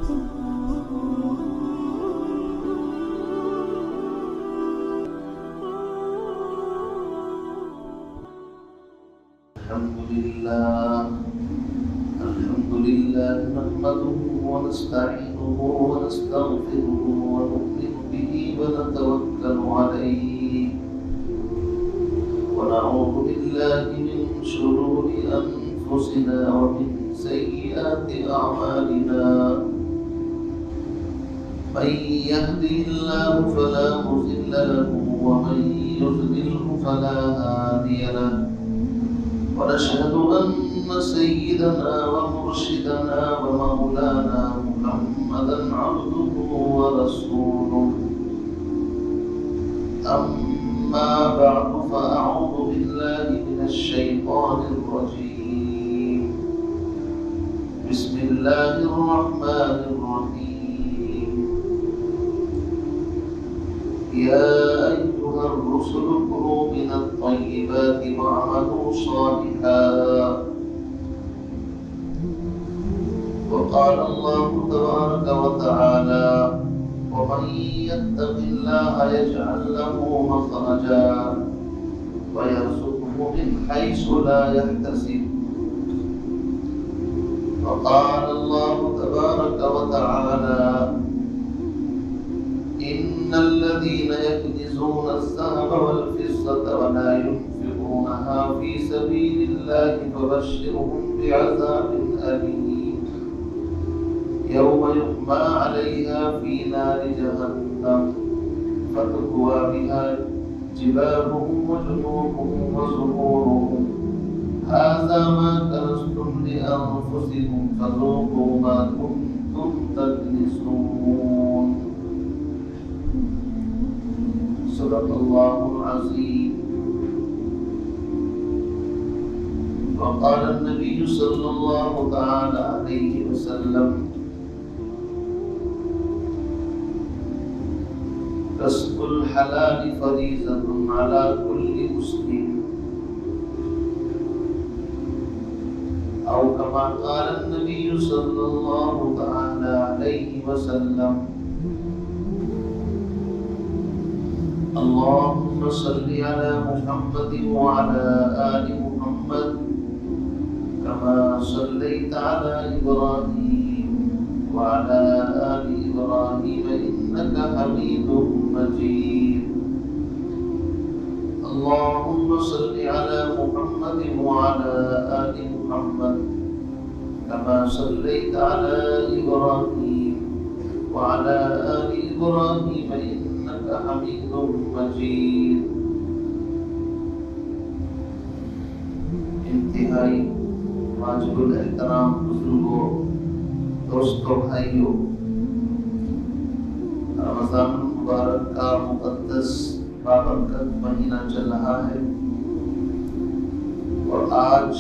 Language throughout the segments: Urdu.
الحمد لله نحمده ونستعينه ونستغفره ونؤمن به ونتوكل عليه ونعوذ بالله من شرور أنفسنا ومن سيئات أعمالنا من يهده الله فلا مضل له ومن يضلله فلا هادي له ونشهد أن سيدنا ومرشدنا ومولانا محمدا عبده ورسوله أما بعد فأعوذ بالله من الشيطان الرجيم بسم الله الرحمن الرحيم يا أيها الرسل كلوا من الطيبات واعملوا صالحا وقال الله تبارك وتعالى ومن يتق الله يجعل له مخرجا ويرزقه من حيث لا يحتسب وقال الله تبارك وتعالى إن الذين يكنزون الذهب والفضة ولا ينفقونها في سبيل الله فبشرهم بعذاب أليم يوم يحمى عليها في نار جهنم فتكوى بها جباههم وجنوبهم وظهورهم هذا ما كنزتم لأنفسكم فذوقوا ما كنتم تكنزون صدق الله العظيم وقال النبي صلى الله تعالى عليه وسلم رزق الحلال فريضة على كل مسلم أو كما قال النبي صلى الله تعالى عليه وسلم اللهم صل على محمد وعلى آل محمد كما صليت على إبراهيم وعلى آل إبراهيم إنك حميد مجيد اللهم صل على محمد وعلى آل محمد كما صليت على إبراهيم وعلى آل إبراهيم إنك حميد مجيد انتہائی واجب الاحترام بزرگوں، دوستوں، بھائیوں، رمضان المبارک کا مقدس بابرکت مہینہ چل رہا ہے اور آج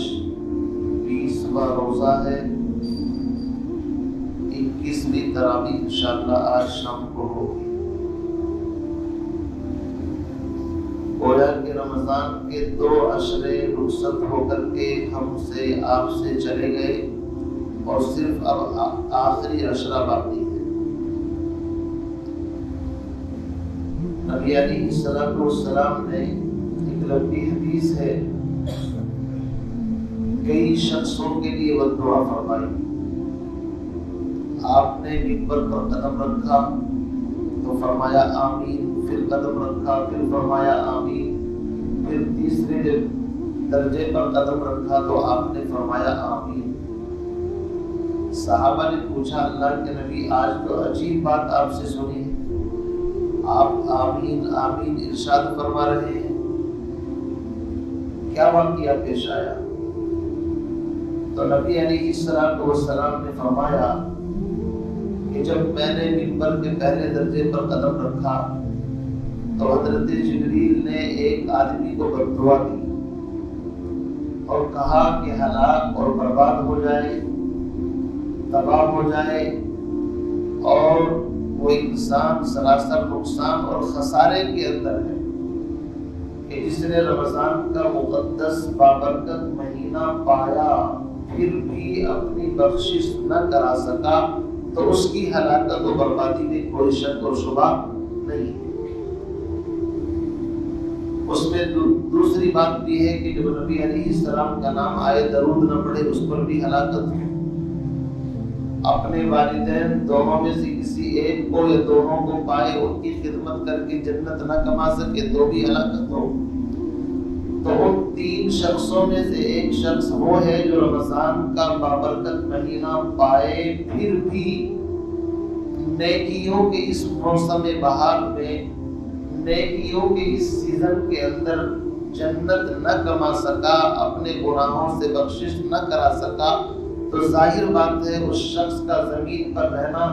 20واں روزہ ہے، 21ویں تراویح انشاءاللہ آج شام کو ہوگی۔ گویا کہ رمضان کے 2 عشرے رخصت ہو کر کے ہم سے آپ سے چلے گئے اور صرف اب آخری عشرہ باقی ہے۔ نبی علیہ السلام نے ایک لمبی حدیث ہے، کئی شخصوں کے لیے وہ دعا فرمائی۔ آپ نے منبر پر قدم رکھا تو فرمایا آمین، پھر قدم رکھا پھر فرمایا آمین، پھر تیسرے درجے پر قدم رکھا تو آپ نے فرمایا آمین۔ صحابہ نے پوچھا اللہ کے نبی آج تو عجیب بات آپ سے سنی ہے، آپ آمین آمین ارشاد فرما رہے ہیں، کیا واقعہ پیش آیا؟ تو نبی علیہ السلام نے فرمایا کہ جب میں نے منبر کے پہلے درجے پر قدم رکھا تو حضرت جبریل نے ایک آدمی کو بد دعا دی اور کہا کہ ہلاک اور برباد ہو جائے، تباہ ہو جائے، اور وہ انسان سراسر نقصان اور خسارے کے اندر ہے کہ جس نے رمضان کا مقدس بابرکت مہینہ پایا پھر بھی اپنی بخشش نہ کرا سکا، تو اس کی ہلاکت و بربادی میں کوئی شک اور شبہ نہیں ہے۔ اس میں دوسری بات بھی ہے کہ جب نبی علیہ السلام کا نام آئے درود نہ پڑھے اس پر بھی ہلاکت ہو۔ اپنے والدین دونوں میں سے کسی ایک کو یا دونوں کو پائے، ان کی خدمت کر کے جنت نہ کما سکے تو بھی ہلاکت ہو۔ تو ان تین شخصوں میں سے ایک شخص وہ ہے جو رمضان کا بابرکت مہینہ پائے پھر بھی نیکیوں کے اس موسم بہار میں، نیکیوں کے اس سیزن کے اندر جنت نہ کما سکا، اپنے گناہوں سے بخشش نہ کرا سکا، تو ظاہر بات ہے اس شخص کا زمین پر رہنا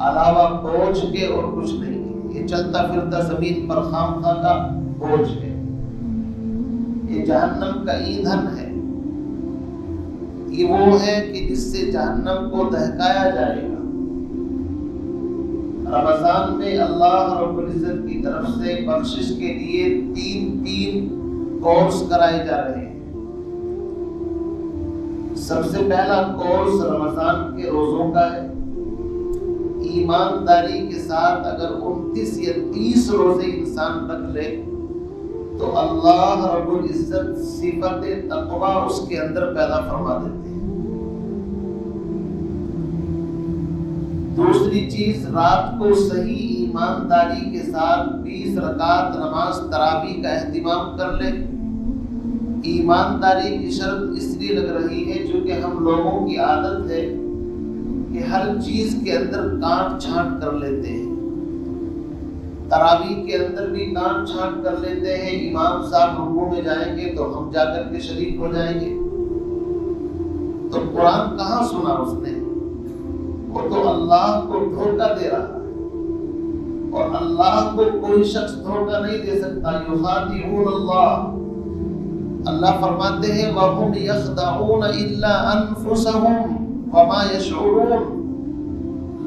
علاوہ بوجھ کے اور کچھ نہیں ہے۔ یہ چلتا پھرتا زمین پر خام خواہ کا بوجھ ہے، یہ جہنم کا ایندھن ہے، یہ وہ ہے کہ جس سے جہنم کو دہکایا جائے گا۔ رمضان میں اللہ رب العزت کی طرف سے بخشش کے لیے تین کورس کرائے جا رہے ہیں۔ سب سے پہلا کورس رمضان کے روزوں کا ہے۔ ایمانداری کے ساتھ اگر 29 یا 30 روزے انسان رکھ لے تو اللہ رب العزت صفت تقویٰ اس کے اندر پیدا فرما دیتے ہیں۔ دوسری چیز، رات کو صحیح ایمانداری کے ساتھ 20 رکعت نماز تراویح کا اہتمام کر لے۔ ایمانداری کی شرط اس لیے لگ رہی ہے چونکہ ہم لوگوں کی عادت ہے کہ ہر چیز کے اندر کاٹ چھانٹ کر لیتے ہیں۔ تراویح کے اندر بھی کاٹ چھانٹ کر لیتے ہیں، امام صاحب رکوع میں جائیں گے تو ہم جا کر کے شریک ہو جائیں گے۔ تو قرآن کہاں سنا اس نے؟ وہ تو اللہ کو دھوکہ دے رہا ہے، اور اللہ کو کوئی شخص دھوکہ نہیں دے سکتا۔ یخادعون اللہ، اللہ فرماتے ہیں وَهُمْ يَخْدَعُونَ إِلَّا أَنفُسَهُمْ وَمَا يَشْعُرُونَ،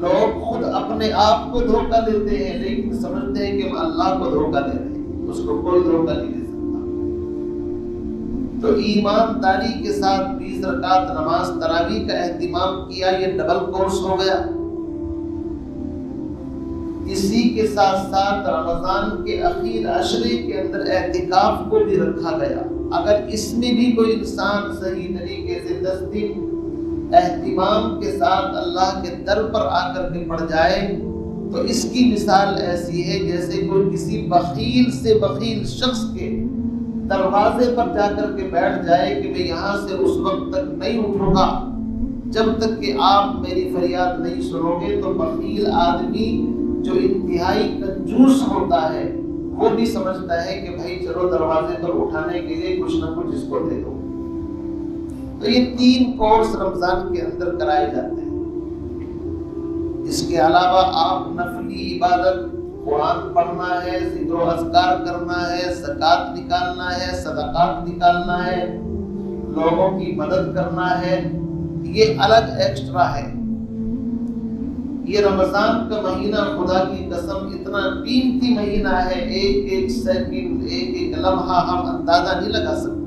لوگ خود اپنے آپ کو دھوکہ دیتے ہیں لیکن سمجھتے ہیں کہ ہم اللہ کو دھوکہ دے رہے ہیں، اس کو کوئی دھوکہ نہیں دے سکتا۔ تو ایمانداری کے ساتھ 20 رکعت نماز تراویح کا اہتمام کیا، یہ ڈبل کورس ہو گیا۔ اسی کے ساتھ ساتھ رمضان کے اخیر عشرے کے اندر اعتکاف کو بھی رکھا گیا۔ اگر اس میں بھی کوئی انسان صحیح طریقے سے 10 دن اہتمام کے ساتھ اللہ کے در پر آ کر کے پڑ جائے تو اس کی مثال ایسی ہے جیسے کوئی کسی بخیل سے بخیل شخص کے دروازے پر جا کر کے بیٹھ جائے کہ میں یہاں سے اس وقت تک نہیں اٹھوں گا جب تک کہ آپ میری فریاد نہیں سنو گے۔ تو بخیل آدمی جو انتہائی کنجوس ہوتا ہے وہ بھی سمجھتا ہے کہ بھائی چلو دروازے پر اٹھانے کے لیے کچھ نہ کچھ اس کو دے دو۔ تو یہ 3 کورس رمضان کے اندر کرائے جاتے ہیں۔ اس کے علاوہ آپ نفلی عبادت، قرآن پڑھنا ہے، ذکر و اذکار کرنا ہے، زکوٰۃ نکالنا ہے، صدقات نکالنا ہے، لوگوں کی مدد کرنا ہے، یہ الگ ایکسٹرا ہے۔ یہ رمضان کا مہینہ خدا کی قسم اتنا قیمتی مہینہ ہے، ایک ایک سیکنڈ، ایک ایک لمحہ ہم اندازہ نہیں لگا سکتے۔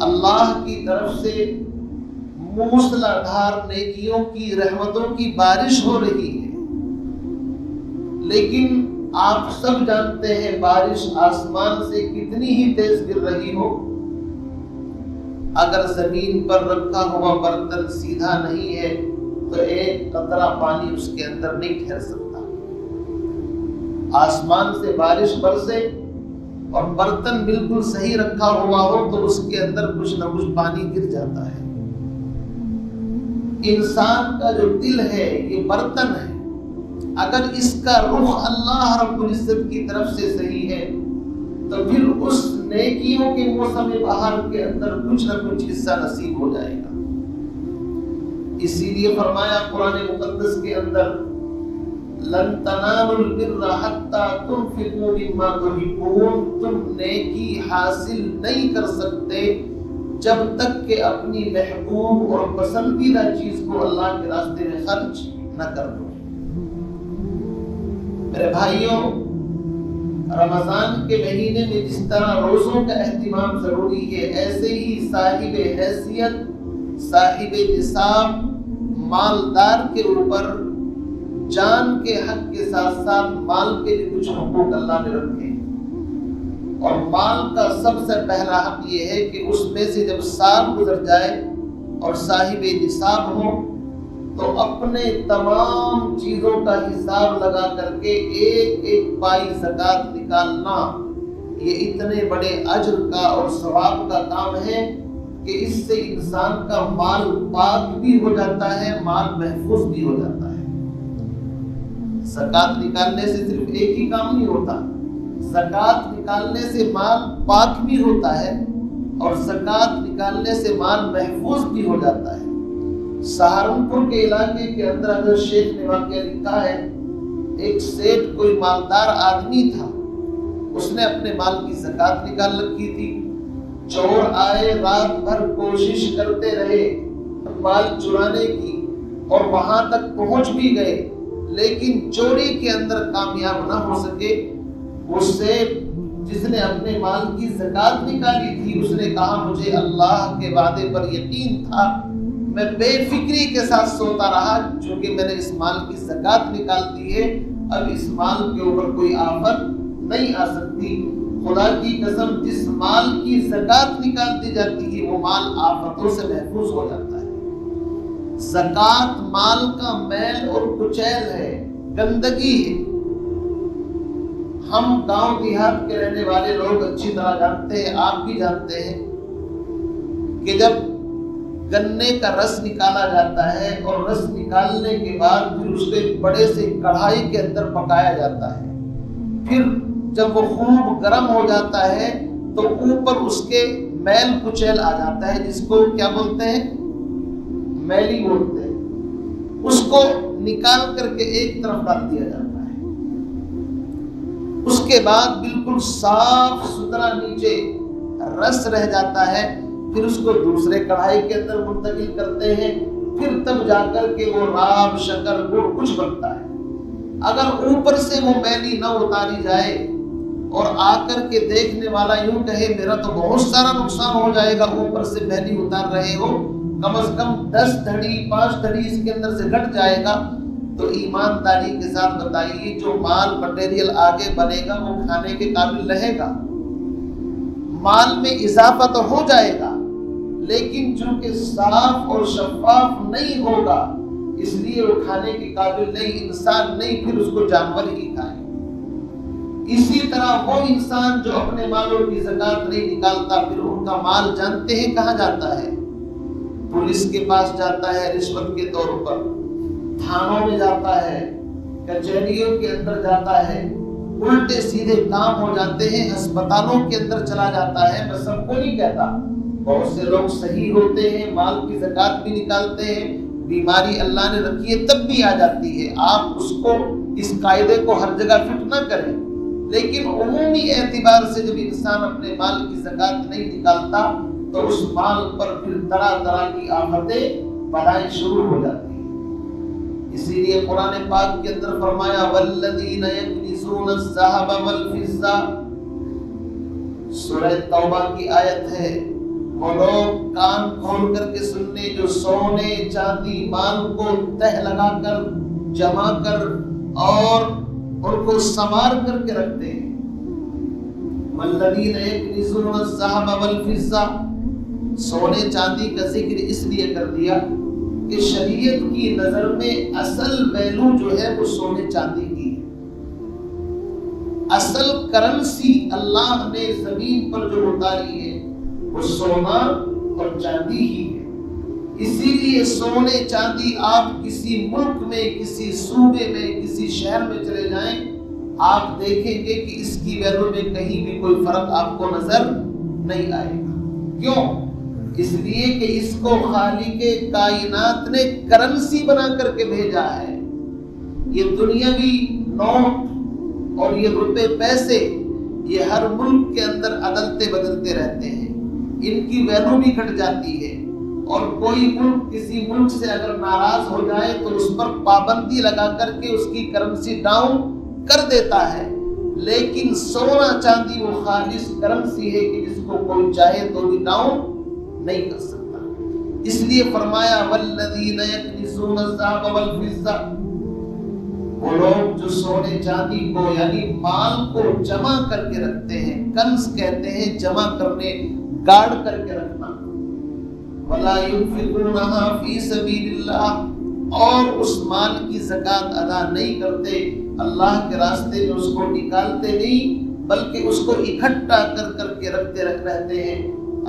اللہ کی طرف سے موسلا دھار نیکیوں کی، رحمتوں کی بارش ہو رہی ہے، لیکن آپ سب جانتے ہیں بارش آسمان سے کتنی ہی تیز گر رہی ہو، اگر زمین پر رکھا ہوا برتن سیدھا نہیں ہے تو ایک قطرہ پانی اس کے اندر نہیں ٹھہر سکتا۔ آسمان سے بارش برسے اور برتن بالکل صحیح رکھا ہوا ہو تو اس کے اندر کچھ نہ کچھ پانی گر جاتا ہے۔ انسان کا جو دل ہے یہ برتن ہے، اگر اس کا رخ اللہ رب العزت کی طرف سے صحیح ہے تو پھر اس نیکیوں کے موسم بہار کے اندر کچھ نہ کچھ حصہ نصیب ہو جائے گا۔ اسی لیے فرمایا قرآن مقدس کے اندر لن تنالوا البر حتى تنفقوا مما تحبون، تم نیکی حاصل نہیں کر سکتے جب تک کہ اپنی محبوب اور پسندیدہ چیز کو اللہ کے راستے میں خرچ نہ کر دو۔ میرے بھائیوں، رمضان کے مہینے میں جس طرح روزوں کا اہتمام ضروری ہے، ایسے ہی صاحب حیثیت، صاحب نصاب، مالدار کے اوپر جان کے حق کے ساتھ ساتھ مال کے لیے کچھ حقوق اللہ نے رکھے، اور مال کا سب سے پہلا حق یہ ہے کہ اس میں سے جب سال گزر جائے اور صاحب نصاب ہو تو اپنے تمام چیزوں کا حساب لگا کر کے ایک ایک پائی زکوٰۃ نکالنا، یہ اتنے بڑے اجر کا اور ثواب کا کام ہے کہ اس سے انسان کا مال پاک بھی ہو جاتا ہے، مال محفوظ بھی ہو جاتا ہے۔ زکوٰۃ نکالنے سے صرف ایک ہی کام نہیں ہوتا، زکوٰۃ نکالنے سے مال پاک بھی ہوتا ہے اور زکوٰۃ نکالنے سے مال محفوظ بھی ہو جاتا ہے۔ سہارنپور کے علاقے کے اندر حضرت شیخ نے واقعہ لکھا ہے، ایک سیٹ کوئی مالدار آدمی تھا، اس نے اپنے مال کی زکوٰۃ نکال رکھی تھی، چور آئے رات بھر کوشش کرتے رہے مال چرانے کی اور وہاں تک پہنچ بھی گئے لیکن چوری کے اندر کامیاب نہ ہو سکے۔ اس سے جس نے اپنے مال کی زکوٰۃ نکالی تھی اس نے کہا مجھے اللہ کے وعدے پر یقین تھا، میں بے فکری کے ساتھ سوتا رہا چونکہ میں نے اس مال کی زکوٰۃ نکال دی ہے، اب اس مال کے اوپر کوئی آفت نہیں آ سکتی۔ خدا کی قسم جس مال کی زکوٰۃ نکال دی جاتی ہے وہ مال آفتوں سے محفوظ ہو جاتا ہے۔ زکوٰۃ مال کا میل اور کچیل ہے، گندگی ہے۔ ہم گاؤں دیہات کے رہنے والے لوگ اچھی طرح جانتے ہیں، آپ بھی جانتے ہیں کہ جب گنے کا رس نکالا جاتا ہے اور رس نکالنے کے بعد پھر اس کو ایک بڑے سے کڑھائی کے اندر پکایا جاتا ہے، پھر جب وہ خوب گرم ہو جاتا ہے تو اوپر اس کے میل کچیل آ جاتا ہے، جس کو کیا بولتے ہیں، میلی بولتے ہیں، اس کو نکال کر کے ایک طرف ڈال دیا جاتا ہے۔ اس کے بعد بالکل صاف ستھرا نیچے رس رہ جاتا ہے، پھر اس کو دوسرے کڑھائی کے اندر منتقل کرتے ہیں، پھر تب جا کر کے وہ راب شکر گڑ کچھ بنتا ہے۔ اگر اوپر سے وہ میلی نہ اتاری جائے اور آ کر کے دیکھنے والا یوں کہے میرا تو بہت سارا نقصان ہو جائے گا، اوپر سے میلی اتار رہے ہو، کم از کم 10 دھڑی 5 دھڑی اس کے اندر سے گھٹ جائے گا، تو ایمانداری کے ساتھ بتائیے جو مال مٹیریل آگے بنے گا وہ کھانے کے قابل رہے گا؟ مال میں اضافہ تو ہو جائے گا لیکن چونکہ صاف اور شفاف نہیں ہوگا اس لیے وہ کھانے کے قابل نہیں، انسان نہیں، پھر اس کو جانور ہی کھائے۔ اسی طرح وہ انسان جو اپنے مالوں کی زکوٰۃ نہیں نکالتا، پھر ان کا مال جانتے ہیں کہاں جاتا ہے؟ پولیس کے پاس جاتا ہے رشوت کے طور پر، تھانوں میں جاتا ہے، کچہریوں کے اندر جاتا ہے، الٹے سیدھے کام ہو جاتے ہیں، ہسپتالوں کے اندر چلا جاتا ہے۔ میں سب کو نہیں کہتا، بہت سے لوگ صحیح ہوتے ہیں، مال کی زکوٰۃ بھی نکالتے ہیں، بیماری اللہ نے رکھی ہے تب بھی آ جاتی ہے۔ آپ اس کو اس قاعدے کو ہر جگہ فٹ نہ کریں، لیکن عمومی اعتبار سے جب انسان اپنے مال کی زکوٰۃ نہیں نکالتا تو اس مال پر پھر طرح طرح کی آفتیں بلائیں شروع ہو جاتی ہیں۔ اسی لیے قرآن پاک کے اندر فرمایا والذین یکنزون الذھب والفضہ، سورہ توبہ کی آیت ہے، وہ لوگ کان کھول کر کے سننے جو سونے چاندی مال کو تہ لگا کر جمع کر اور ان کو سنوار کر کے رکھتے ہیں۔ والذین یکنزون الذھب والفضہ، سونے چاندی کا ذکر اس لیے کر دیا کہ شریعت کی نظر میں اصل ویلو جو ہے وہ سونے چاندی کی ہے، اصل کرنسی اللہ نے زمین پر جو اتاری ہے وہ سونا اور چاندی ہی ہے۔ اسی لیے سونے چاندی آپ کسی ملک میں، کسی صوبے میں، کسی شہر میں چلے جائیں، آپ دیکھیں گے کہ اس کی ویلو میں کہیں بھی کوئی فرق آپ کو نظر نہیں آئے گا۔ کیوں؟ اس لیے کہ اس کو خالق کائنات نے کرنسی بنا کر کے بھیجا ہے۔ یہ دنیاوی نوٹ اور یہ روپے پیسے یہ ہر ملک کے اندر عدلتے بدلتے رہتے ہیں، ان کی ویلو بھی گھٹ جاتی ہے، اور کوئی ملک کسی ملک سے اگر ناراض ہو جائے تو اس پر پابندی لگا کر کے اس کی کرنسی ڈاؤن کر دیتا ہے، لیکن سونا چاندی وہ خالص کرنسی ہے کہ جس کو کوئی چاہے تو بھی ڈاؤن نہیں کر سکتا۔ اس لیے فرمایا والذین یکنزون یکنزون الذهب والفضة، وہ لوگ جو سونے چاندی کو یعنی مال کو جمع کر کے رکھتے ہیں، کنز کہتے ہیں جمع کرنے، گاڑ کر کے رکھنا، ولا ينفقونها في سبيل الله، اور اس مال کی زکوٰۃ ادا نہیں کرتے، اللہ کے راستے میں اس کو نکالتے نہیں بلکہ اس کو اکٹھا کر کے رہتے ہیں۔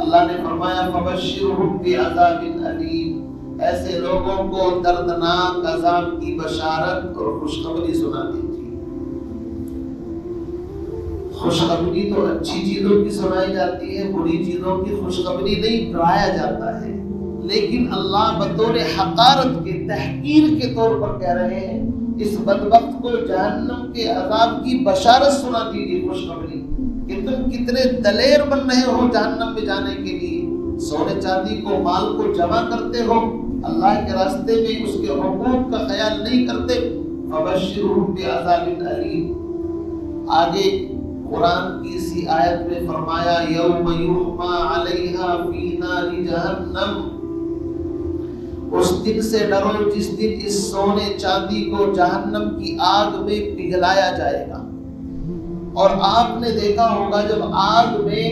اللہ نے فرمایا فبشرهم بعذاب الیم، ایسے لوگوں کو دردناک عذاب کی بشارت اور خوشخبری سنا دیجیے۔ خوشخبری تو اچھی چیزوں کی سنائی جاتی ہے، بری چیزوں کی خوشخبری نہیں ڈرایا جاتا ہے، لیکن اللہ بطور حقارت کے تحقیر کے طور پر کہہ رہے ہیں اس بدبخت کو جہنم کے عذاب کی بشارت سنا دیجیے، خوشخبری کہ تم کتنے دلیر بن رہے ہو جہنم میں جانے کے لیے، سونے چاندی کو مال کو جمع کرتے ہو، اللہ کے راستے میں اس کے حقوق کا خیال نہیں کرتے، فبشرهم بعذاب الیم۔ آگے قرآن کی اسی آیت میں فرمایا یوم یحمى علیہا فی نار جہنم، اس دن سے ڈرو جس دن اس سونے چاندی کو جہنم کی آگ میں پگھلایا جائے گا۔ اور آپ نے دیکھا ہوگا جب آگ میں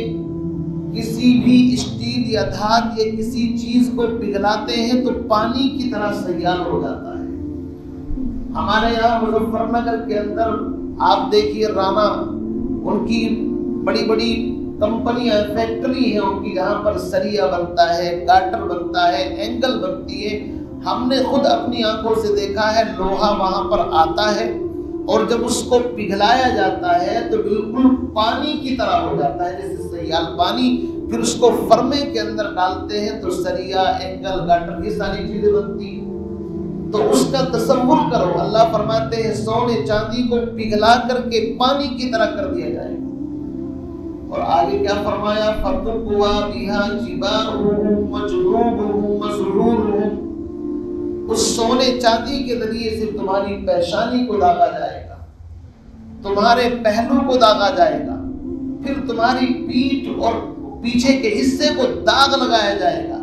کسی بھی اسٹیل یا دھات یا کسی چیز کو پگھلاتے ہیں تو پانی کی طرح سیال ہو جاتا ہے۔ ہمارے یہاں مظفر نگر کے اندر آپ دیکھیے رانا، ان کی بڑی بڑی کمپنیاں فیکٹری ہیں ان کی، جہاں پر سریا بنتا ہے، گاٹر بنتا ہے، اینگل بنتی ہے۔ ہم نے خود اپنی آنکھوں سے دیکھا ہے، لوہا وہاں پر آتا ہے اور جب اس کو پگھلایا جاتا ہے تو بالکل پانی کی طرح ہو جاتا ہے جیسے سیال پانی، پھر اس کو فرمے کے اندر ڈالتے ہیں تو سریا، اینگل، گاٹر یہ ساری چیزیں بنتی ہیں۔ تو اس کا تصور کرو، اللہ فرماتے ہیں سونے چاندی کو پگھلا کر کے پانی کی طرح کر دیا جائے گا۔ اور آگے کیا فرمایا فَتُقْوَى بِهَا جِبَاهُهُمْ وَجُنُوبُهُمْ وَظُهُورُهُمْ، اس سونے چاندی کے ذریعے سے تمہاری پیشانی کو داغا جائے گا، تمہارے پہلو کو داغا جائے گا، پھر تمہاری پیٹھ اور پیچھے کے حصے کو داغ لگایا جائے گا،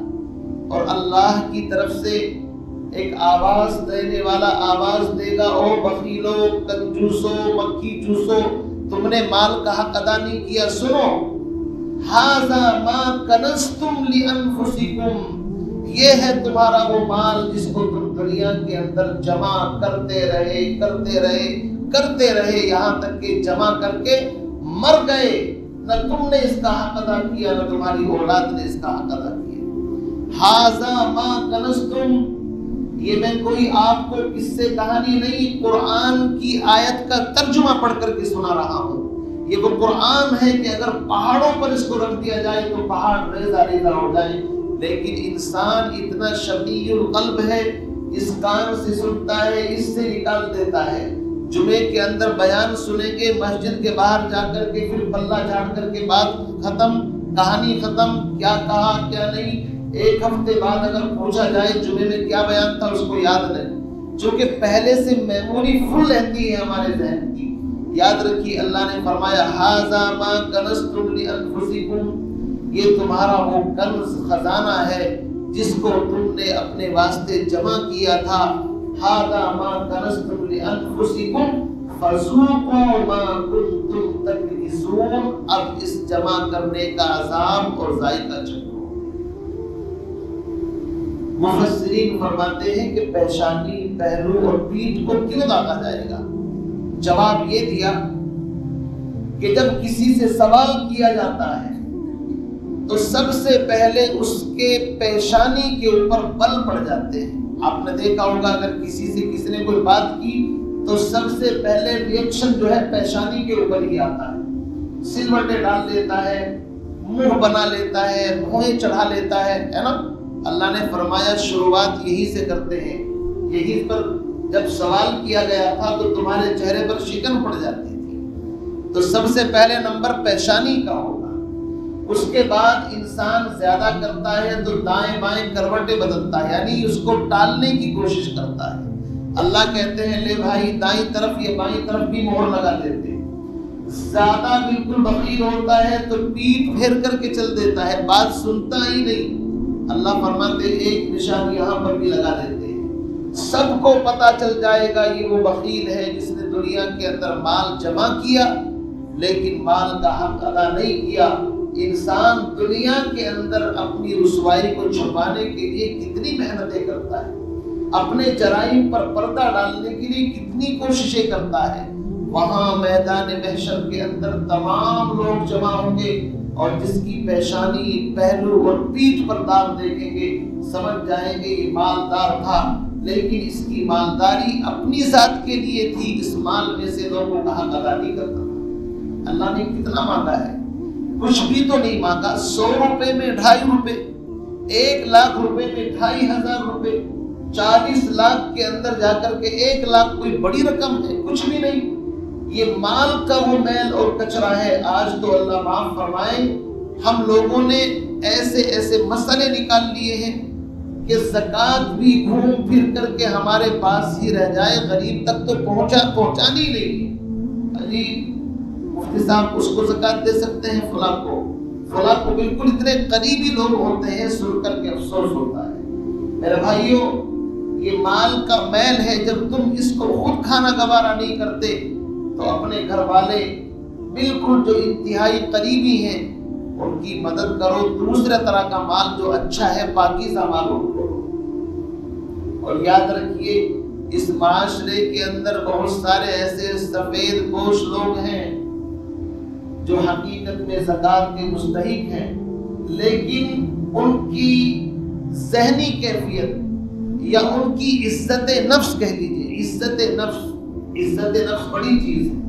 اور اللہ کی طرف سے ایک آواز دینے والا آواز دے گا، او بخیلو، کنجوسو، مکھی چوسو، تم نے مال کا حق ادا نہیں کیا، سنو ھذا ما کنزتم لانفسکم، یہ ہے تمہارا وہ مال جس کو تم دنیا کے اندر جمع کرتے رہے یہاں تک کہ جمع کر کے مر گئے، نہ تم نے اس کا حق ادا کیا نہ تمہاری اولاد نے اس کا حق ادا کیا۔ ھذا ما کنزتم، یہ میں کوئی آپ کو قصے کہانی نہیں، قرآن کی آیت کا ترجمہ پڑھ کر کے سنا رہا ہوں۔ یہ وہ قرآن ہے کہ اگر پہاڑوں پر اس کو رکھ دیا جائے تو پہاڑ ریزہ ریزہ ہو جائے، لیکن انسان اتنا شقی القلب ہے، اس کان سے سنتا ہے، اس سے نکال دیتا ہے۔ جمعے کے اندر بیان سنیں گے، مسجد کے باہر جا کر کے پھر پلہ جھاڑ کر کے بات ختم، کہانی ختم، کیا کہا کیا نہیں۔ ایک ہفتے بعد اگر پوچھا جائے جمعے میں کیا بیان تھا اس کو یاد نہیں، چونکہ پہلے سے میموری فل رہتی ہے ہمارے ذہن کی۔ یاد رکھیے اللہ نے فرمایا ھذا ما کنزتم لانفسکم، یہ تمہارا وہ کنز خزانہ ہے جس کو تم نے اپنے واسطے جمع کیا تھا۔ ھذا ما کنزتم لانفسکم فذوقوا ما کنتم تکنزون، اب اس جمع کرنے کا عذاب اور ذائقہ چکھو۔ مفسرین فرماتے ہیں کہ پیشانی، پہلو اور پیٹھ کو کیوں داغا جائے گا؟ جواب یہ دیا کہ جب کسی سے سوال کیا جاتا ہے تو سب سے پہلے اس کے پیشانی کے اوپر بل پڑ جاتے ہیں۔ آپ نے دیکھا ہوگا اگر کسی سے کسی نے کوئی بات کی تو سب سے پہلے ریئیکشن جو ہے پیشانی کے اوپر ہی آتا ہے، سلوٹے ڈال لیتا ہے، منہ بنا لیتا ہے، بھویں چڑھا لیتا ہے نا۔ اللہ نے فرمایا شروعات یہی سے کرتے ہیں، یہی پر جب سوال کیا گیا تھا تو تمہارے چہرے پر شکن پڑ جاتی تھی، تو سب سے پہلے نمبر پیشانی کا ہوگا۔ اس کے بعد انسان زیادہ کرتا ہے تو دائیں بائیں کروٹیں بدلتا ہے، یعنی اس کو ٹالنے کی کوشش کرتا ہے۔ اللہ کہتے ہیں لے بھائی دائیں طرف یا بائیں طرف بھی مہر لگا دیتے ہیں۔ زیادہ بالکل بخیل ہوتا ہے تو پیٹھ پھیر کر کے چل دیتا ہے، بات سنتا ہی نہیں۔ اللہ فرماتے ایک نشان یہاں پر بھی لگا دیتے ہیں، سب کو پتا چل جائے گا یہ وہ بخیل ہے جس نے دنیا کے اندر مال جمع کیا لیکن مال کا حق ادا نہیں کیا۔ انسان دنیا کے اندر اپنی رسوائی کو چھپانے کے لیے کتنی محنتیں کرتا ہے، اپنے جرائم پر پردہ ڈالنے کے لیے کتنی کوششیں کرتا ہے۔ وہاں میدان محشر کے اندر تمام لوگ جمع ہوں گے اور جس کی پیشانی، پہلو اور پیٹھ پر داغ دیکھیں گے سمجھ جائیں گے یہ مالدار تھا، لیکن اس کی مالداری اپنی ذات کے لیے تھی، اس مال میں سے لوگوں کا حق ادا نہیں کرتا تھا۔ اللہ نے کتنا مانگا ہے؟ کچھ بھی تو نہیں مانگا۔ 100 روپے میں 2.5 روپے، 1 لاکھ روپے میں 2,500 روپے، 40 لاکھ کے اندر جا کر کے 1 لاکھ کوئی بڑی رقم ہے؟ کچھ بھی نہیں۔ یہ مال کا وہ میل اور کچرا ہے۔ آج تو اللہ معاف فرمائے، ہم لوگوں نے ایسے ایسے مسئلے نکال لیے ہیں کہ زکوٰۃ بھی گھوم پھر کر کے ہمارے پاس ہی رہ جائے، غریب تک تو پہنچانی نہیں ہے۔ جی مفتی صاحب اس کو زکوٰۃ دے سکتے ہیں، فلاں کو بالکل اتنے قریبی لوگ ہوتے ہیں، سن کر کے افسوس ہوتا ہے۔ میرے بھائیوں، یہ مال کا میل ہے، جب تم اس کو خود کھانا گوارا نہیں کرتے تو اپنے گھر والے بالکل جو انتہائی قریبی ہیں ان کی مدد کرو، دوسرے طرح کا مال جو اچھا ہے پاکیزہ مال کرو۔ اور یاد رکھیے اس معاشرے کے اندر بہت سارے ایسے سفید پوش لوگ ہیں جو حقیقت میں زکوٰۃ کے مستحق ہیں، لیکن ان کی ذہنی کیفیت یا ان کی عزت نفس کہہ لیجیے، عزت نفس بڑی چیز ہے۔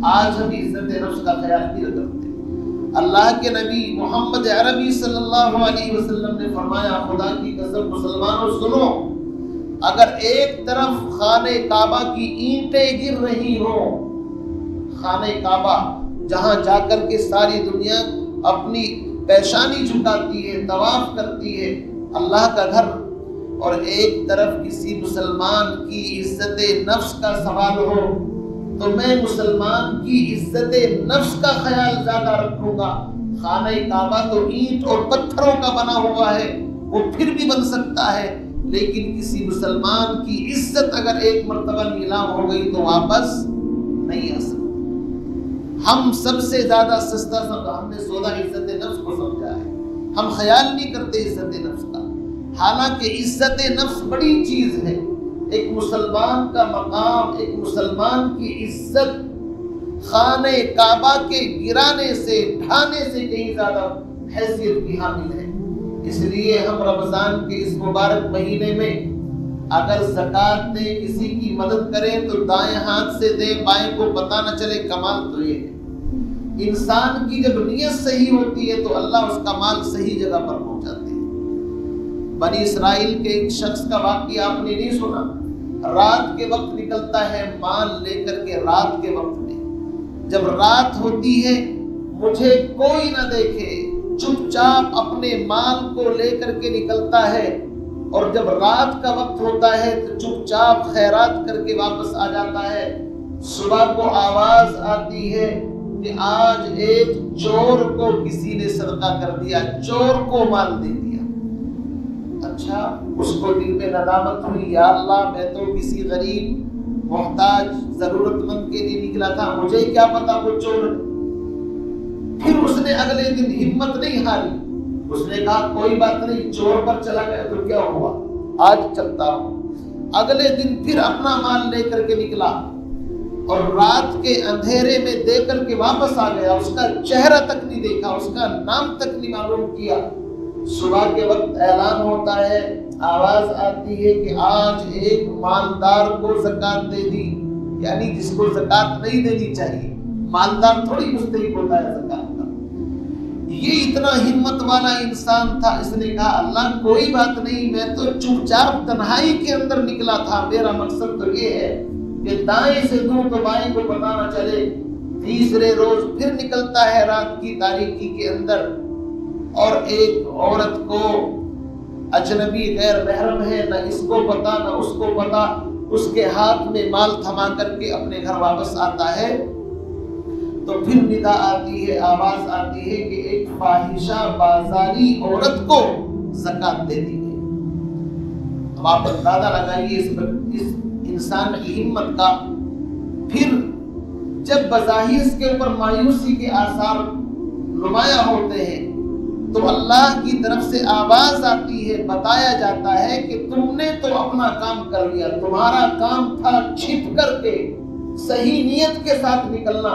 آج ہم عزت نفس کا خیال نہیں رکھتے۔ اللہ کے نبی محمد عربی صلی اللہ علیہ وسلم نے فرمایا، خدا کی قسم مسلمانوں سنو، اگر ایک طرف خانہ کعبہ کی اینٹیں گر رہی ہوں، خانہ کعبہ جہاں جا کر کے ساری دنیا اپنی پیشانی جھکاتی ہے، طواف کرتی ہے، اللہ کا گھر، اور ایک طرف کسی مسلمان کی عزت نفس کا سوال ہو تو میں مسلمان کی عزت نفس کا خیال زیادہ رکھوں گا۔ خانہ کعبہ تو اینٹ اور پتھروں کا بنا ہوا ہے، وہ پھر بھی بن سکتا ہے، لیکن کسی مسلمان کی عزت اگر ایک مرتبہ نیلام ہو گئی تو واپس نہیں آ سکتی۔ ہم سب سے زیادہ سستا ہم نے سودا عزت نفس کو سمجھا ہے، ہم خیال نہیں کرتے عزت نفس کا، حالانکہ عزت نفس بڑی چیز ہے۔ ایک مسلمان کا مقام، ایک مسلمان کی عزت خانہ کعبہ کے گرانے سے، ڈھانے سے کہیں زیادہ حیثیت کی حامل ہے۔ اس لیے ہم رمضان کے اس مبارک مہینے میں اگر زکوٰۃ دیں، کسی کی مدد کریں تو دائیں ہاتھ سے دیں، بائیں کو پتہ نہ چلے۔ کمال تو یہ ہے، انسان کی جب نیت صحیح ہوتی ہے تو اللہ اس کا مال صحیح جگہ پر پہنچاتے ہیں۔ بنی اسرائیل کے ایک شخص کا واقعہ آپ نے نہیں سنا؟ رات کے وقت نکلتا ہے مال لے کر کے، رات کے وقت میں جب رات ہوتی ہے مجھے کوئی نہ دیکھے، چپ چاپ اپنے مال کو لے کر کے نکلتا ہے، اور جب رات کا وقت ہوتا ہے تو چپ چاپ خیرات کر کے واپس آ جاتا ہے۔ صبح کو آواز آتی ہے کہ آج ایک چور کو کسی نے صدقہ کر دیا، چور کو مال دے دیا۔ اچھا، اس کو دل میں ندامت ہوئی، یا اللہ میں تو کسی غریب محتاج ضرورت مند کے لیے نکلا تھا، مجھے کیا پتا وہ چور ہے۔ پھر اس نے اگلے دن ہمت نہیں ہاری، اس نے کہا کوئی بات نہیں، چور پر چلا گیا تو کیا ہوا، آج چلتا ہوں۔ اگلے دن پھر اپنا مال لے کر کے نکلا اور رات کے اندھیرے میں دے کر کے واپس آ گیا، اس کا چہرہ تک نہیں دیکھا، اس کا نام تک نہیں معلوم کیا۔ صبح کے وقت اعلان ہوتا ہے، آواز آتی ہے کہ آج ایک مالدار کو زکوٰۃ دے دی، یعنی جس کو زکوٰۃ نہیں دینی چاہیے، مالدار تھوڑی مستحق ہوتا ہے زکوٰۃ کا۔ یہ اتنا ہمت والا انسان تھا، اس نے کہا اللہ کوئی بات نہیں، میں تو چپ چاپ تنہائی کے اندر نکلا تھا، میرا مقصد تو یہ ہے کہ دائیں سے دوں تو بائیں کو پتہ نہ چلے۔ تیسرے روز پھر نکلتا ہے رات کی تاریکی کے اندر، اور ایک عورت کو اجنبی غیر محرم ہے، نہ اس کو پتا نہ اس کو پتا، اس کے ہاتھ میں مال تھما کر کے اپنے گھر واپس آتا ہے تو پھر ندا آتی ہے، آواز آتی ہے کہ ایک فاحشہ بازاری عورت کو زکوٰۃ دے دی گئی۔ اب آپ اندازہ لگائیے اس انسان کی ہمت کا۔ پھر جب بظاہر اس کے اوپر مایوسی کے آثار نمایاں ہوتے ہیں تو اللہ کی طرف سے آواز آتی ہے، بتایا جاتا ہے کہ تم نے تو اپنا کام کر لیا، تمہارا کام تھا چھپ کر کے صحیح نیت کے ساتھ نکلنا،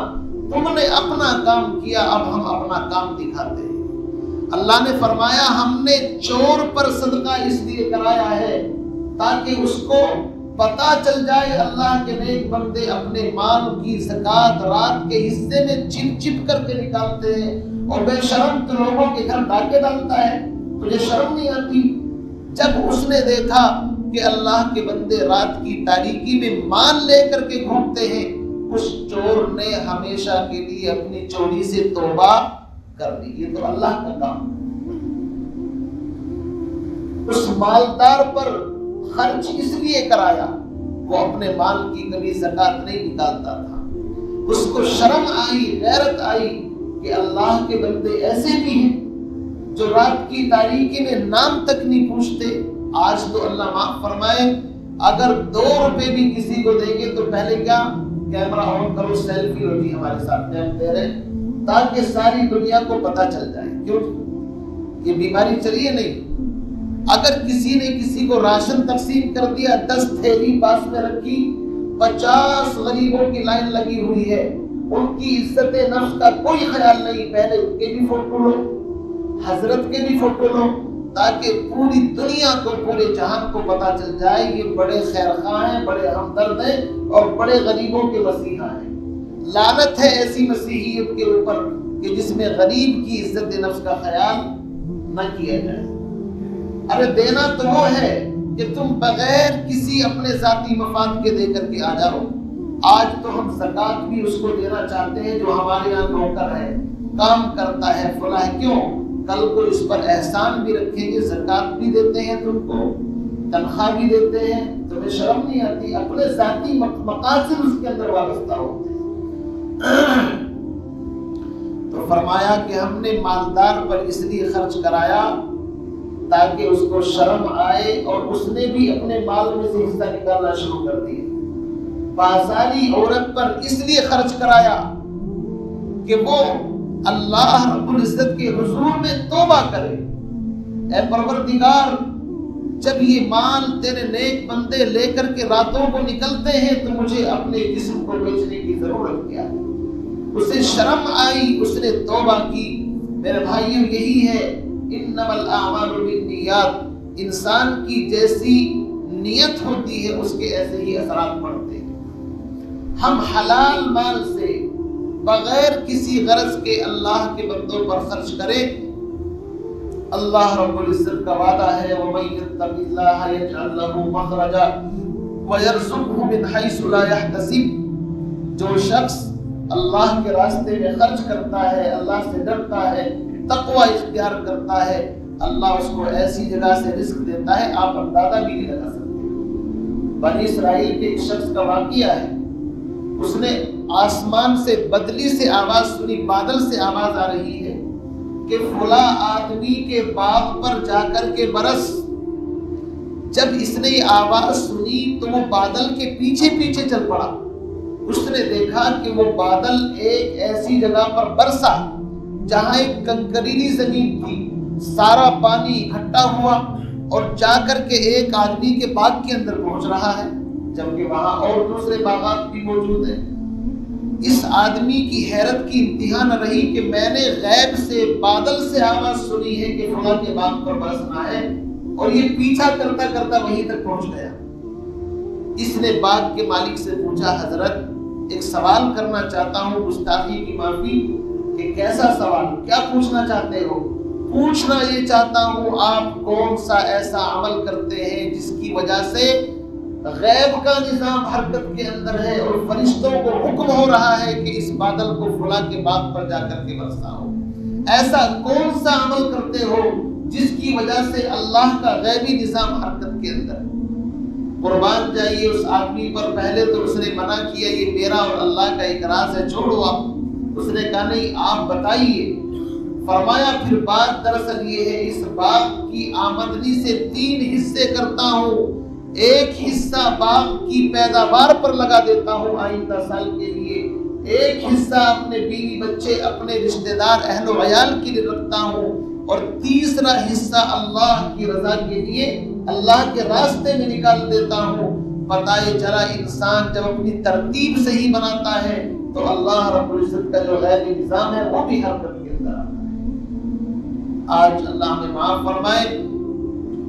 تم نے اپنا کام کیا، اب ہم اپنا کام دکھاتے ہیں۔ اللہ نے فرمایا ہم نے چور پر صدقہ اس لیے کرایا ہے تاکہ اس کو پتا چل جائے اللہ کے نیک بندے اپنے مال کی زکوٰۃ رات کے حصے میں چھپ چھپ کر کے نکالتے ہیں، اور بے شرم تو لوگوں کے گھر ڈاکے ڈالتا ہے، تجھے شرم نہیں آتی؟ جب اس نے دیکھا کہ اللہ کے بندے رات کی تاریکی میں مال لے کر کے گھومتے ہیں، اس چور نے ہمیشہ کے لیے اپنی چوری سے توبہ کر دی۔ یہ تو اللہ کا کام۔ اس مالدار پر خرچ اس لیے کرایا، وہ اپنے مال کی کبھی زکوٰۃ نہیں نکالتا تھا، اس کو شرم آئی، غیرت آئی کہ اللہ کے بندے ایسے بھی ہیں جو رات کی تاریکی میں نام تک نہیں پوچھتے۔ آج تو اللہ معاف فرمائے، اگر 2 روپے بھی کسی کو دیں گے تو پہلے کیا، کیمرہ آن کرو، سیلفی ہو جی ہمارے ساتھ میں ہم دے رہے ہیں، تاکہ ساری دنیا کو پتہ چل جائے۔ کیوں؟ یہ بیماری چلیے نہیں۔ اگر کسی نے کسی کو راشن تقسیم کر دیا، 10 تھیلی پاس میں رکھی، 50 غریبوں کی لائن لگی ہوئی ہے، ان کی عزت نفس کا کوئی خیال نہیں، پہلے ان کے بھی فوٹو لو، حضرت کے بھی فوٹو لو، تاکہ پوری دنیا کو، پورے جہان کو پتہ چل جائے یہ بڑے خیر خواہ ہیں، بڑے ہمدرد ہیں اور بڑے غریبوں کے مسیحا ہیں۔ لعنت ہے ایسی مسیحیت کے اوپر کہ جس میں غریب کی عزت نفس کا خیال نہ کیا جائے۔ ارے دینا تو وہ ہے کہ تم بغیر کسی اپنے ذاتی مفاد کے دے کر کے آ جاؤ۔ آج تو ہم زکوٰۃ بھی اس کو دینا چاہتے ہیں جو ہمارے یہاں نوکر ہے، کام کرتا ہے، فلاں ہے۔ کیوں؟ کل کو اس پر احسان بھی رکھیں گے، زکوٰۃ بھی دیتے ہیں، تم کو تنخواہ بھی دیتے ہیں، تمہیں شرم نہیں آتی؟ اپنے ذاتی مقاصد اس کے اندر وابستہ ہوتے ہیں۔ تو فرمایا کہ ہم نے مالدار پر اس لیے خرچ کرایا تاکہ اس کو شرم آئے، اور اس نے بھی اپنے مال میں سے حصہ نکالنا شروع کر دیا۔ بازاری عورت پر اس لیے خرچ کرایا کہ وہ اللہ رب العزت کے حضور میں توبہ کرے۔ اے پروردگار، جب یہ مال تیرے نیک بندے لے کر کے راتوں کو نکلتے ہیں تو مجھے اپنے جسم کو بیچنے کی ضرورت کیا ہے؟ اسے شرم آئی، اس نے توبہ کی۔ میرے بھائیوں، یہی ہے انما الاعمال بالنیات، انسان کی جیسی نیت ہوتی ہے اس کے ایسے ہی اثرات پڑتے ہیں۔ ہم حلال مال سے بغیر کسی غرض کے اللہ کے بندوں پر خرچ کریں، اللہ رب العزت کا وعدہ ہے وَمَن يَتَّقِ اللَّهَ يَجْعَل لَّهُ مَخْرَجًا وَيَرْزُقْهُ مِنْ حَيْثُ لَا يَحْتَسِبُ۔ جو شخص اللہ کے راستے میں خرچ کرتا ہے، اللہ سے ڈرتا ہے، تقوی اختیار کرتا ہے، اللہ اس کو ایسی جگہ سے رزق دیتا ہے آپ اندازہ بھی نہیں لگا سکتے۔ بنی اسرائیل کے ایک شخص کا واقعہ ہے، اس نے آسمان سے بدلی سے آواز سنی، بادل سے آواز آ رہی ہے کہ فلاں آدمی کے باغ پر جا کر کے برس۔ جب اس نے یہ آواز سنی تو وہ بادل کے پیچھے پیچھے چل پڑا۔ اس نے دیکھا کہ وہ بادل ایک ایسی جگہ پر برسا جہاں ایک کنکریلی زمین تھی، سارا پانی اکٹھا ہوا اور جا کر کے ایک آدمی کے باغ کے اندر پہنچ رہا ہے، جبکہ وہاں اور دوسرے باغات بھی موجود ہیں۔ اس آدمی کی حیرت کی انتہا نہ رہی کہ میں نے غیب سے، بادل سے آواز سنی ہے کہ فلاں کے باغ پر برسنا ہے، اور یہ پیچھا کرتا کرتا وہیں تک پہنچ گیا۔ اس نے باغ کے مالک سے پوچھا، حضرت ایک سوال کرنا چاہتا ہوں، گستاخی کی معافی۔ کہ کیسا سوال، کیا پوچھنا چاہتے ہو؟ پوچھنا یہ چاہتا ہوں آپ کون سا ایسا عمل کرتے ہیں جس کی وجہ سے غیب کا نظام حرکت کے اندر ہے اور فرشتوں کو حکم ہو رہا ہے کہ اس بادل کو فلاں کے باغ پر جا کر کے برساؤ؟ ایسا کون سا عمل کرتے ہو جس کی وجہ سے اللہ کا غیبی نظام حرکت کے اندر؟ قربان جائیے اس آدمی پر، پہلے تو اس نے منع کیا، یہ میرا اور اللہ کا ایک راز ہے، چھوڑو آپ۔ اس نے کہا نہیں، آپ بتائیے۔ فرمایا پھر بات دراصل یہ ہے، اس باغ کی آمدنی سے 3 حصے کرتا ہوں ایک حصہ باغ کی پیداوار پر لگا دیتا ہوں آئندہ سال کے لیے، ایک حصہ اپنے بیوی بچے اپنے رشتہ دار اہل و عیال کے لیے رکھتا ہوں، اور تیسرا حصہ اللہ کی رضا کے لیے اللہ کے راستے میں نکال دیتا ہوں۔ پتہ یہ چلا انسان جب اپنی ترتیب صحیح بناتا ہے تو اللہ رب العزت کا جو غیبی نظام ہے وہ بھی حرکت کے اندر آتا ہے۔ آج اللہ ہمیں معاف فرمائے،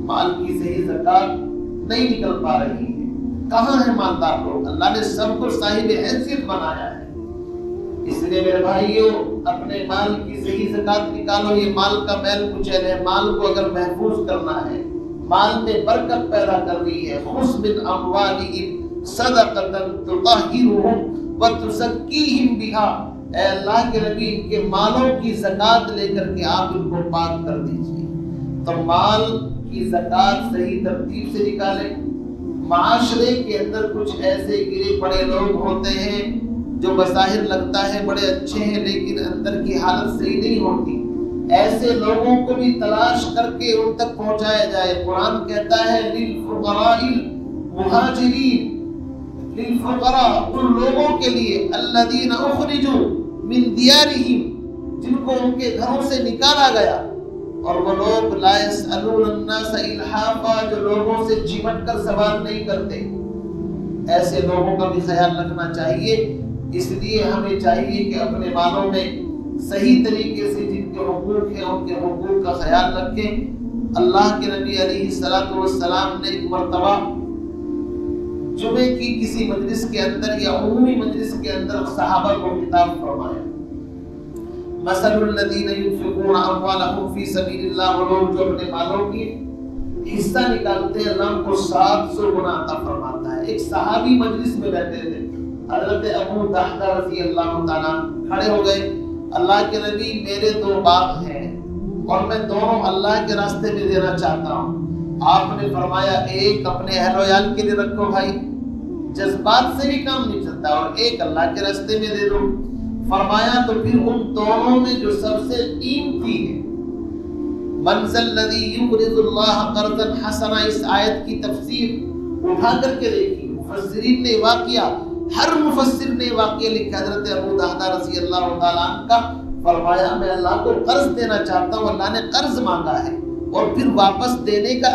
مال کی صحیح زکات نہیں نکل پا رہی ہے۔ کہاں ہے مالدار لوگ؟ اللہ نے سب کو صاحب حیثیت بنایا ہے، اس لیے میرے بھائیوں اپنے مال کی صحیح زکات نکالو۔ یہ مال کا میل کچیل ہے، مال کو اگر محفوظ کرنا ہے، مال میں برکت پیدا کرنی ہے، خذ من اموالہم صدقۃ تطہرھم وتزکیہم بہا، اے اللہ کے نبی ان کے مالوں کی زکات لے کر کے آپ ان کو پاک کر دیجئے۔ تو مال کی زکات صحیح ترتیب سے نکالیں۔ معاشرے کے اندر کچھ ایسے گرے پڑے لوگ ہوتے ہیں جو بظاہر لگتا ہے بڑے اچھے ہیں لیکن اندر کی حالت صحیح نہیں ہوتی، ایسے لوگوں کو بھی تلاش کر کے ان تک پہنچایا جائے۔ قرآن کہتا ہے للفقراء المہاجرین، للفقراء ان لوگوں کے لیے الذین اخرجوا من دیارہم جن کو ان کے گھروں سے نکالا گیا، اور وہ لوگ لا یسألون الناس الحافا جو لوگوں سے چمٹ کر سوال نہیں کرتے، ایسے لوگوں کا بھی خیال رکھنا چاہیے۔ اس لیے ہمیں چاہیے کہ اپنے مالوں میں صحیح طریقے سے جن کے حقوق ہیں ان کے حقوق کا خیال رکھیں۔ اللہ کے نبی علیہ السلام نے ایک مرتبہ جمعے کی کسی مجلس کے اندر یا عمومی مجلس کے اندر صحابہ کو خطاب فرمایا، مثل الذین ينفقون اموالهم فی سبیل اللہ، وہ لوگ جو اپنے مالوں کی حصہ نکالتے ہیں اللہ کو 700 گنا عطا فرماتا ہے۔ ایک صحابی مجلس میں بیٹھے تھے، حضرت ابو دحدہ رضی اللہ تعالیٰ کھڑے ہو گئے، اللہ کے نبی میرے 2 باغ ہیں اور میں دونوں اللہ کے راستے میں دینا چاہتا ہوں۔ آپ نے فرمایا ایک اپنے اہل و عیال کے لیے رکھو بھائی، جذبات سے بھی کام نہیں چلتا، اور ایک اللہ کے راستے میں دے دو۔ فرمایا تو پھر ان دونوں میں جو سب سے قیمتی ہے، من ذا الذی یقرض اللہ قرضا حسنا، اس آیت کی تفسیر اٹھا کر کے دیکھی، مفسرین نے واقعہ، ہر مفسر نے واقعہ لکھا حضرت ابو دحدہ رضی اللہ تعالیٰ عنہ کا۔ فرمایا میں اللہ کو قرض دینا چاہتا ہوں، اللہ نے قرض مانگا ہے اور پھر واپس دینے کا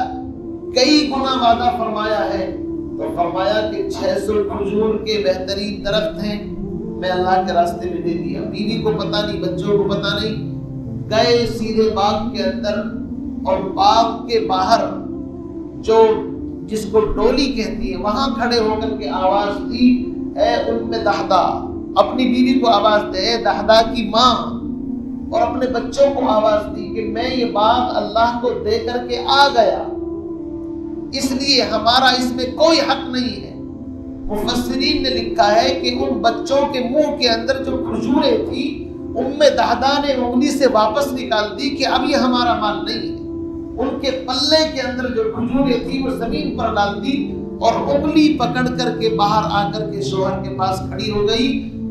کئی گنا وعدہ فرمایا ہے، تو فرمایا کہ 600 کھجور کے بہترین درخت ہیں، میں اللہ کے راستے میں دے دیا۔ بیوی کو پتہ نہیں، بچوں کو پتہ نہیں، گئے سیدھے باغ کے اندر، اور باغ کے باہر جو جس کو ڈولی کہتی ہے وہاں کھڑے ہو کر کے آواز دی، اے ام دحدہ، اپنی بیوی کو آواز دے، اے دحدہ کی ماں، اور اپنے بچوں کو آواز دی کہ میں یہ باغ اللہ کو دے کر کے آ گیا، اس لیے ہمارا اس میں کوئی حق نہیں ہے۔ مفسرین نے لکھا ہے کہ ان بچوں کے منہ کے اندر جو کھجوریں تھی ام دحدہ نے انگلی سے واپس نکال دی کہ اب یہ ہمارا مال نہیں ہے۔ ان کے پلے کے اندر جو کھجوریں تھی وہ زمین پر ڈال دی اور انگلی پکڑ کر کے باہر آ کر کے شوہر کے پاس کھڑی ہو گئی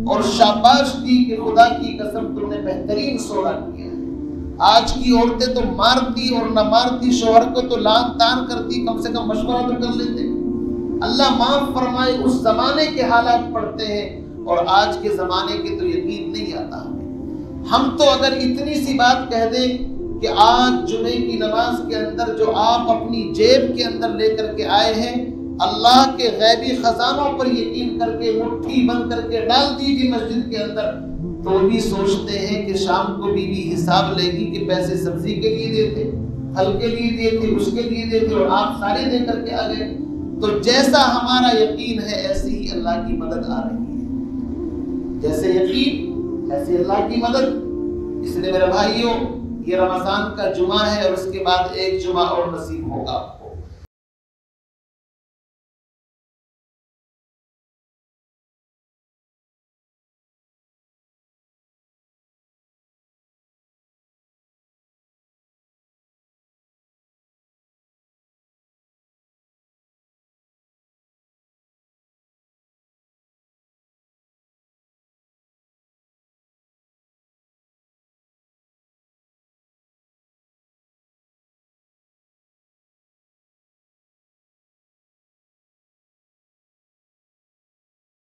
اور شاباش دی کہ خدا کی قسم تم نے بہترین سودا کیا ہے۔ آج کی عورتیں تو مارتی اور نہ مارتی شوہر کو تو لان تان کرتی، کم سے کم مشورہ تو کر لیتے۔ اللہ معاف فرمائے، اس زمانے کے حالات پڑھتے ہیں اور آج کے زمانے کے تو یقین نہیں آتا ہمیں۔ ہم تو اگر اتنی سی بات کہہ دیں کہ آج جمعے کی نماز کے اندر جو آپ اپنی جیب کے اندر لے کر کے آئے ہیں، اللہ کے غیبی خزانوں پر یقین کر کے مٹھی بند کر کے ڈال دیجیے مسجد کے اندر، تو بھی سوچتے ہیں کہ شام کو بیوی حساب لے گی کہ پیسے سبزی کے لیے دیتے، پھل کے لیے دیے تھے، اس کے لیے دیے تھے، اور آپ سارے دے کر کے آ گئے۔ تو جیسا ہمارا یقین ہے ایسے ہی اللہ کی مدد آ رہی ہے، جیسے یقین ایسے اللہ کی مدد۔ اس لیے میرے بھائیوں، یہ رمضان کا جمعہ ہے اور اس کے بعد ایک جمعہ اور نصیب ہوگا۔